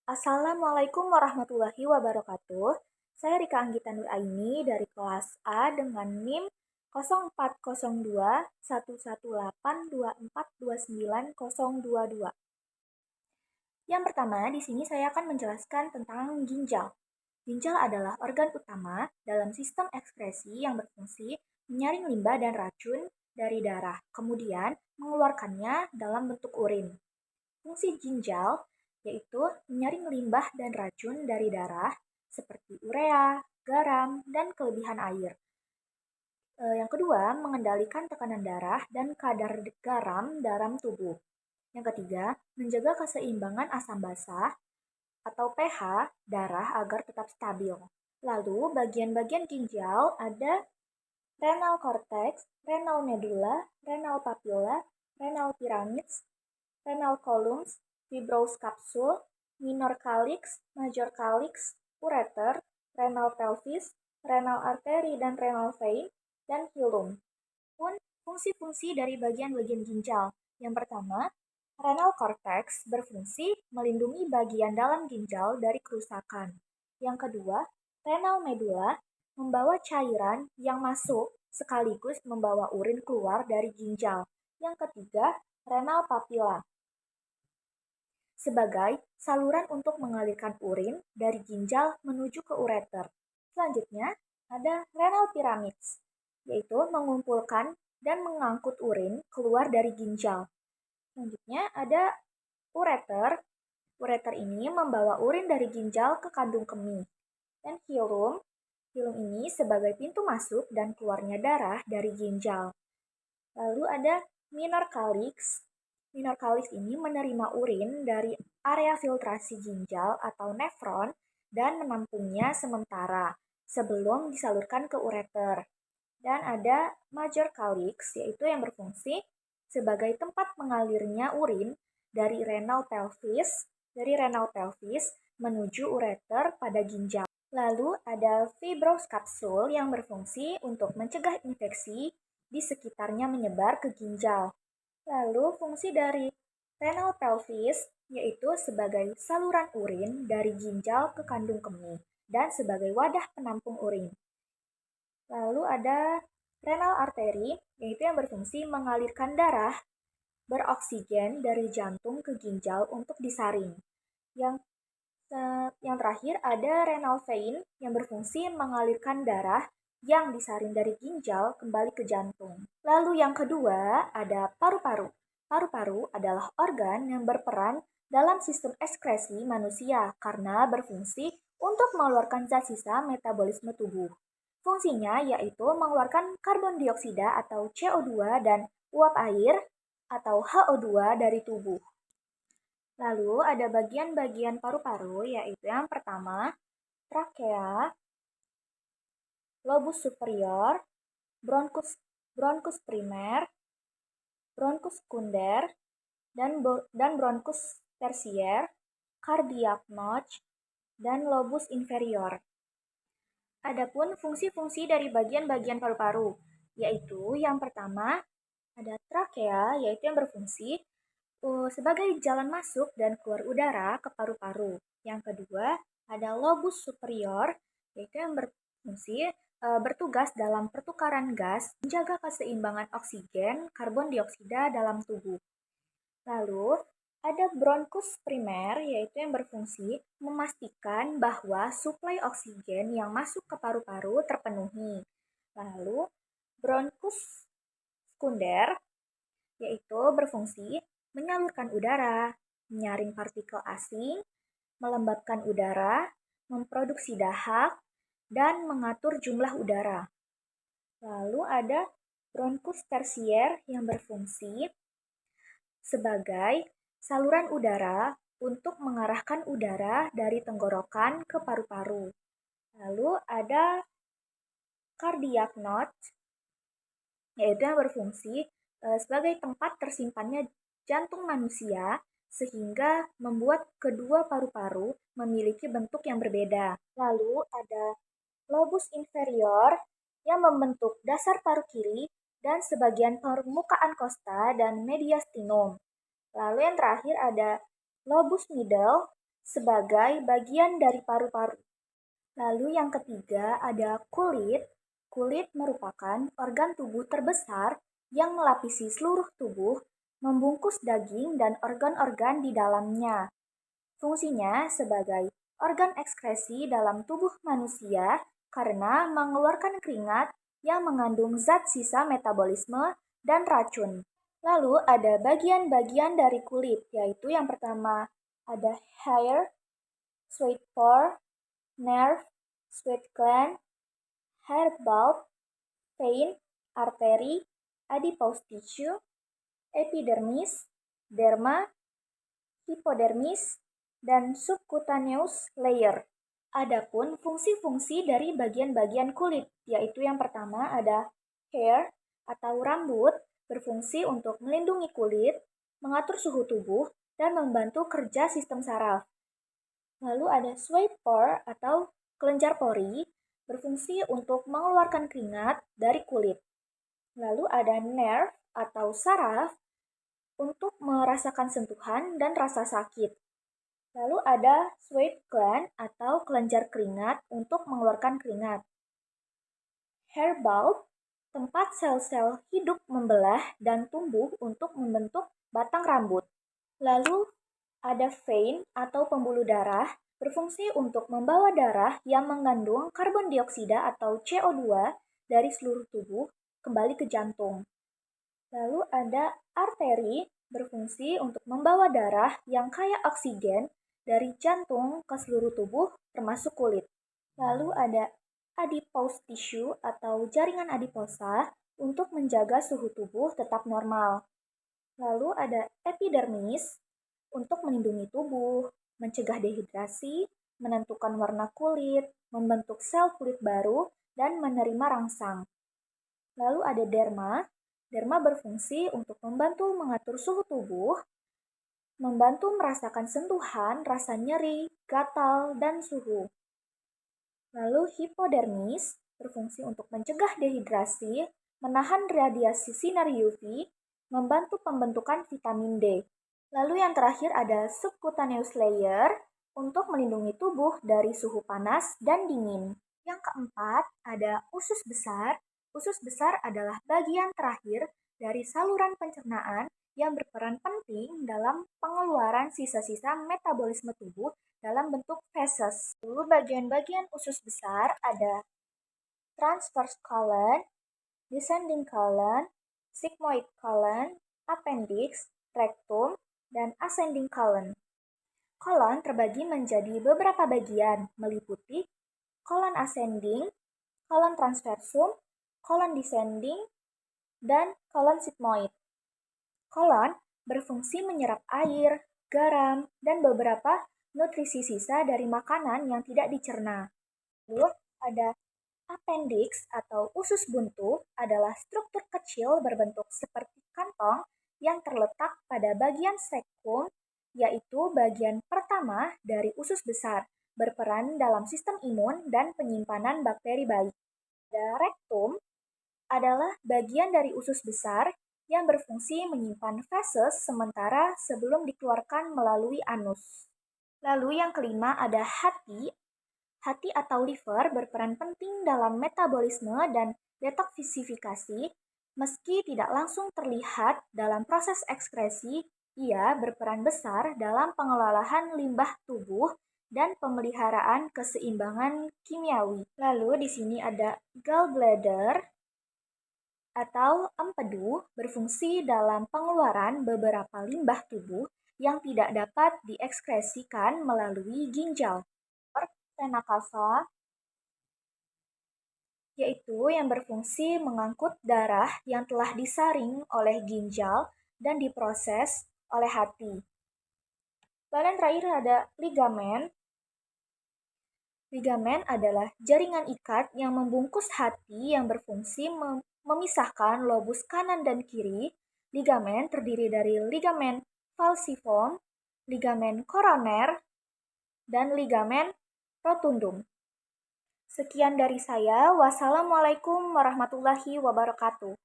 Assalamualaikum warahmatullahi wabarakatuh. Saya Rika Anggita Nuraini dari kelas A dengan NIM 04021182490022. Yang pertama, di sini saya akan menjelaskan tentang ginjal. Ginjal adalah organ utama dalam sistem ekskresi yang berfungsi menyaring limbah dan racun dari darah, kemudian mengeluarkannya dalam bentuk urin. Fungsi ginjal yaitu menyaring limbah dan racun dari darah seperti urea, garam, dan kelebihan air. Yang kedua, mengendalikan tekanan darah dan kadar garam dalam tubuh. Yang ketiga, menjaga keseimbangan asam basa atau pH darah agar tetap stabil. Lalu, bagian-bagian ginjal ada renal cortex, renal medulla, renal papilla, renal pyramids, renal columns, fibrous capsule, minor calyx, major calyx, ureter, renal pelvis, renal artery dan renal vein, dan hilum. Pun fungsi-fungsi dari bagian-bagian ginjal. Yang pertama, renal cortex berfungsi melindungi bagian dalam ginjal dari kerusakan. Yang kedua, renal medulla membawa cairan yang masuk sekaligus membawa urin keluar dari ginjal. Yang ketiga, renal papilla sebagai saluran untuk mengalirkan urin dari ginjal menuju ke ureter. Selanjutnya, ada renal pyramids, yaitu mengumpulkan dan mengangkut urin keluar dari ginjal. Selanjutnya, ada ureter. Ureter ini membawa urin dari ginjal ke kandung kemih. Dan hilum. Hilum ini sebagai pintu masuk dan keluarnya darah dari ginjal. Lalu ada minor calyx. Minor calyx ini menerima urin dari area filtrasi ginjal atau nefron dan menampungnya sementara sebelum disalurkan ke ureter. Dan ada major calyx, yaitu yang berfungsi sebagai tempat mengalirnya urin dari renal pelvis menuju ureter pada ginjal. Lalu ada fibrous capsule yang berfungsi untuk mencegah infeksi di sekitarnya menyebar ke ginjal. Lalu fungsi dari renal pelvis yaitu sebagai saluran urin dari ginjal ke kandung kemih dan sebagai wadah penampung urin. Lalu ada renal artery yaitu yang berfungsi mengalirkan darah beroksigen dari jantung ke ginjal untuk disaring. Yang terakhir ada renal vein yang berfungsi mengalirkan darah yang disaring dari ginjal kembali ke jantung. Lalu yang kedua ada paru-paru. Paru-paru adalah organ yang berperan dalam sistem ekskresi manusia karena berfungsi untuk mengeluarkan zat sisa metabolisme tubuh. Fungsinya yaitu mengeluarkan karbon dioksida atau CO2 dan uap air atau HO2 dari tubuh. Lalu ada bagian-bagian paru-paru yaitu yang pertama, trakea, lobus superior, bronkus primer, bronkus sekunder, dan bronkus tersier, cardiac notch, dan lobus inferior. Adapun fungsi-fungsi dari bagian-bagian paru-paru, yaitu yang pertama ada trakea, yaitu yang berfungsi sebagai jalan masuk dan keluar udara ke paru-paru. Yang kedua ada lobus superior, yaitu yang bertugas dalam pertukaran gas, menjaga keseimbangan oksigen, karbon dioksida dalam tubuh. Lalu ada bronkus primer, yaitu yang berfungsi memastikan bahwa suplai oksigen yang masuk ke paru-paru terpenuhi. Lalu bronkus sekunder, yaitu berfungsi menyalurkan udara, menyaring partikel asing, melembabkan udara, memproduksi dahak, dan mengatur jumlah udara. Lalu ada bronkus tersier yang berfungsi sebagai saluran udara untuk mengarahkan udara dari tenggorokan ke paru-paru. Lalu ada cardiac notch, yaitu yang berfungsi sebagai tempat tersimpannya jantung manusia sehingga membuat kedua paru-paru memiliki bentuk yang berbeda. Lalu ada lobus inferior yang membentuk dasar paru kiri dan sebagian permukaan kosta dan mediastinum. Lalu yang terakhir ada lobus middle sebagai bagian dari paru-paru. Lalu yang ketiga ada kulit. Kulit merupakan organ tubuh terbesar yang melapisi seluruh tubuh, membungkus daging dan organ-organ di dalamnya. Fungsinya sebagai organ ekskresi dalam tubuh manusia karena mengeluarkan keringat yang mengandung zat sisa metabolisme dan racun. Lalu ada bagian-bagian dari kulit, yaitu yang pertama ada hair, sweat pore, nerve, sweat gland, hair bulb, vein, arteri, adipose tissue, epidermis, derma, hipodermis, dan subcutaneous layer. Adapun fungsi-fungsi dari bagian-bagian kulit, yaitu yang pertama ada hair atau rambut, berfungsi untuk melindungi kulit, mengatur suhu tubuh, dan membantu kerja sistem saraf. Lalu ada sweat pore atau kelenjar pori, berfungsi untuk mengeluarkan keringat dari kulit. Lalu ada nerve atau saraf, untuk merasakan sentuhan dan rasa sakit. Lalu ada sweat gland atau kelenjar keringat untuk mengeluarkan keringat. Hair bulb, tempat sel-sel hidup membelah dan tumbuh untuk membentuk batang rambut. Lalu ada vein atau pembuluh darah, berfungsi untuk membawa darah yang mengandung karbon dioksida atau CO2 dari seluruh tubuh kembali ke jantung. Lalu ada arteri, berfungsi untuk membawa darah yang kaya oksigen dari jantung ke seluruh tubuh termasuk kulit. Lalu ada adipose tissue atau jaringan adiposa untuk menjaga suhu tubuh tetap normal. Lalu ada epidermis untuk melindungi tubuh, mencegah dehidrasi, menentukan warna kulit, membentuk sel kulit baru, dan menerima rangsang. Lalu ada derma. Derma berfungsi untuk membantu mengatur suhu tubuh, membantu merasakan sentuhan, rasa nyeri, gatal, dan suhu. Lalu hipodermis berfungsi untuk mencegah dehidrasi, menahan radiasi sinar UV, membantu pembentukan vitamin D. Lalu yang terakhir ada subcutaneous layer untuk melindungi tubuh dari suhu panas dan dingin. Yang keempat ada usus besar. Usus besar adalah bagian terakhir dari saluran pencernaan yang berperan penting dalam pengeluaran sisa-sisa metabolisme tubuh dalam bentuk feses. Lalu bagian-bagian usus besar ada transverse colon, descending colon, sigmoid colon, appendix, rectum, dan ascending colon. Kolon terbagi menjadi beberapa bagian, meliputi kolon ascending, kolon transversum, kolon descending, dan kolon sigmoid. Kolon berfungsi menyerap air, garam, dan beberapa nutrisi sisa dari makanan yang tidak dicerna. Lalu ada appendix atau usus buntu adalah struktur kecil berbentuk seperti kantong yang terletak pada bagian cecum, yaitu bagian pertama dari usus besar, berperan dalam sistem imun dan penyimpanan bakteri baik. Ada rectum adalah bagian dari usus besar yang berfungsi menyimpan feses sementara sebelum dikeluarkan melalui anus. Lalu yang kelima ada hati. Hati atau liver berperan penting dalam metabolisme dan detoksifikasi. Meski tidak langsung terlihat dalam proses ekskresi, ia berperan besar dalam pengelolaan limbah tubuh dan pemeliharaan keseimbangan kimiawi. Lalu di sini ada gallbladder atau empedu berfungsi dalam pengeluaran beberapa limbah tubuh yang tidak dapat diekskresikan melalui ginjal. Vena cava yaitu yang berfungsi mengangkut darah yang telah disaring oleh ginjal dan diproses oleh hati. Lalu yang terakhir ada ligamen. Ligamen adalah jaringan ikat yang membungkus hati yang berfungsi memisahkan lobus kanan dan kiri. Ligamen terdiri dari ligamen falciform, ligamen koroner, dan ligamen rotundum. Sekian dari saya. Wassalamualaikum warahmatullahi wabarakatuh.